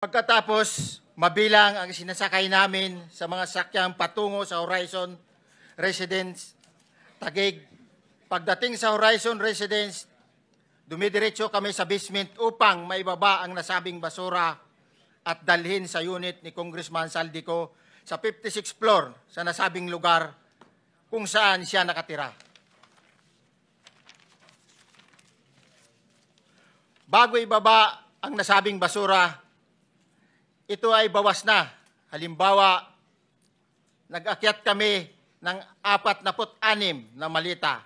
Pagkatapos, mabilang ang sinasakay namin sa mga sakyang patungo sa Horizon Residence, Taguig. Pagdating sa Horizon Residence, dumidiretso kami sa basement upang maibaba ang nasabing basura at dalhin sa unit ni Congressman Saldico sa 56th floor sa nasabing lugar kung saan siya nakatira. Bago ibaba ang nasabing basura, ito ay bawas na. Halimbawa, nag-akyat kami ng 46 na malita.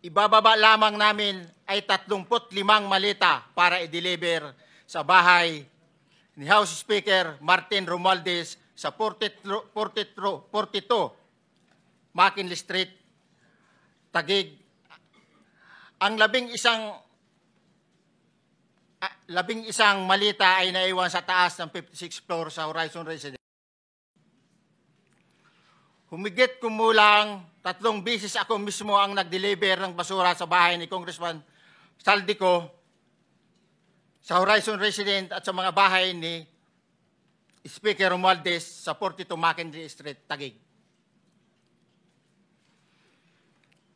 Ibababa lamang namin ay 35 malita para i-deliver sa bahay ni House Speaker Martin Romualdez sa 42 McKinley Street, Taguig. Ang labing isang malita ay naiwan sa taas ng 56th floor sa Horizon Residence. Humigit kumulang 3 bisis ako mismo ang nag-deliver ng basura sa bahay ni Congressman Saldico, sa Horizon Residence at sa mga bahay ni Speaker Romualdez sa 42 McKinley Street, Taguig.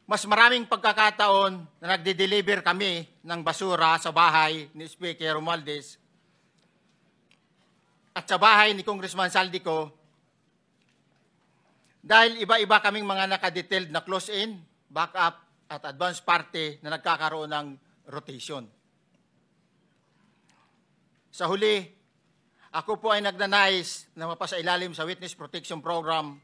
Mas maraming pagkakataon na nagde-deliver kami ng basura sa bahay ni Speaker Romualdez at sa bahay ni Congressman Saldico dahil iba-iba kaming mga nakadetailed na close-in, backup at advance party na nagkakaroon ng rotation. Sa huli, ako po ay nagnanais na mapasailalim sa Witness Protection Program